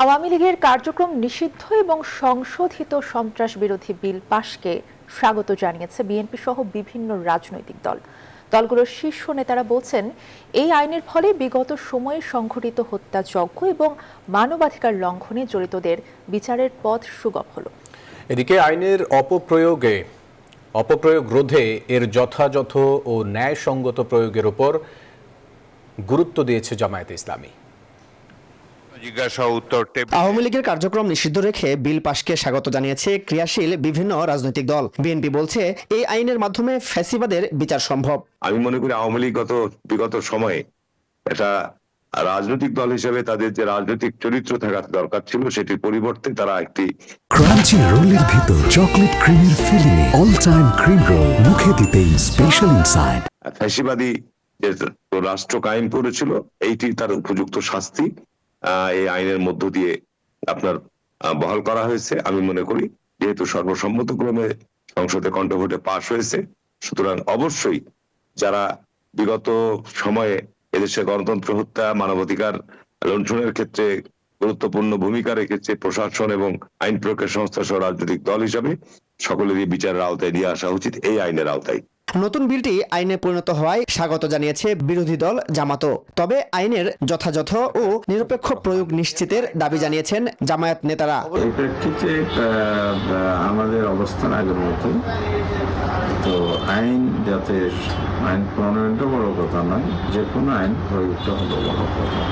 আওয়ামী লীগের কার্যক্রম নিষিদ্ধ এবং সংশোধিত সন্ত্রাস বিরোধী বিল পাশকে স্বাগত জানিয়েছে বিএনপি সহ বিভিন্ন রাজনৈতিক দল। দলগুলোর শীর্ষ নেতারা বলছেন, এই আইনের ফলে বিগত সময়ে সংঘটিত হত্যাযজ্ঞ এবং মানবাধিকার লঙ্ঘনে জড়িতদের বিচারের পথ সুগম হলো। এদিকে আইনের অপপ্রয়োগ রোধে এর যথাযথ ও ন্যায়সঙ্গত প্রয়োগের উপর গুরুত্ব দিয়েছে জামায়াতে ইসলামী। আওয়ামী লীগের কার্যক্রম নিষিদ্ধ রেখে বিল পাশকে স্বাগত জানিয়েছে ক্রিয়াশীল বিভিন্ন রাজনৈতিক দল। বিএনপি বলছে, এই আইনের মাধ্যমে ফ্যাসিবাদের বিচার সম্ভব। আমি মনে করি আওয়ামী লীগ বিগত সময়ে এটা রাজনৈতিক দল হিসেবে তাদের যে রাজনৈতিক চরিত্র থাকা দরকার ছিল, সেটির পরিবর্তে তারা একটি ক্রাঞ্চি রোলের ভিতর চকলেট ক্রিমের filling, all time cream roll, মুখে দিতেই স্পেশাল ইনসাইড। ফ্যাসিবাদী যে রাষ্ট্র কায়েম করেছিল, এইটি তার উপযুক্ত শাস্তি এই আইনের মধ্য দিয়ে আপনার বহাল করা হয়েছে। আমি মনে করি যেহেতু সর্বসম্মতক্রমে সংসদে কণ্ঠভোটে পাশ হয়েছে, সুতরাং অবশ্যই যারা বিগত সময়ে এদেশে গণতন্ত্র হত্যা, মানবাধিকার লঙ্ঘনের ক্ষেত্রে গুরুত্বপূর্ণ ভূমিকা রেখেছে প্রশাসন এবং আইন প্রয়োগের সংস্থা সহ রাজনৈতিক দল হিসাবে, সকলেরই বিচারের আওতায় নিয়ে আসা উচিত এই আইনের আওতায়। নতুন বিলটি আইনে পরিণত হওয়ায় স্বাগত জানিয়েছে বিরোধী দল জামাতও। তবে আইনের যথাযথ ও নিরপেক্ষ প্রয়োগ নিশ্চিতের দাবি জানিয়েছেন জামায়াত নেতারা। এই প্রেক্ষিতে আমাদের অবস্থান আগের মতো, তো আইন যাতে আইন প্রণয়নটা বড় কথা নয়, যে কোনো আইন প্রয়োগটা হলো বড় কথা।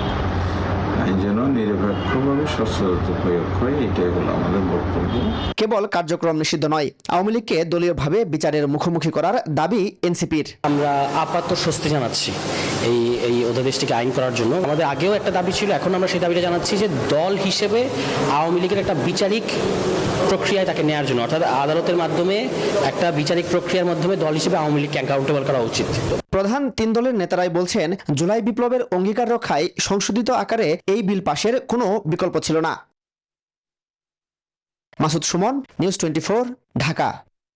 আইন যেন নিরপেক্ষভাবে সচেতন প্রয়োগ হয়, এটাই হলো আমাদের বক্তব্য। কেবল কার্যক্রম নিষিদ্ধ নয়, আওয়ামী লীগকে দলীয়ভাবে বিচারের মুখোমুখি করার দাবি এনসিপির। আমরা আপাতত স্বস্তি জানাচ্ছি এই অধ্যাদেশটিকে আইন করার জন্য। আমাদের আগেও একটা দাবি ছিল, এখন আমরা সেই দাবিটা জানাচ্ছি যে দল হিসেবে আওয়ামী লীগের একটা বিচারিক প্রক্রিয়ায় তাকে নেওয়ার জন্য, অর্থাৎ আদালতের মাধ্যমে একটা বিচারিক প্রক্রিয়ার মাধ্যমে দল হিসেবে আওয়ামী লীগকে অ্যাকাউন্টেবল করা উচিত। প্রধান তিন দলের নেতারাই বলছেন, জুলাই বিপ্লবের অঙ্গীকার রক্ষায় সংশোধিত আকারে এই বিল পাশের কোনো বিকল্প ছিল না। মাসুদ সুমন, নিউজ 24, ঢাকা।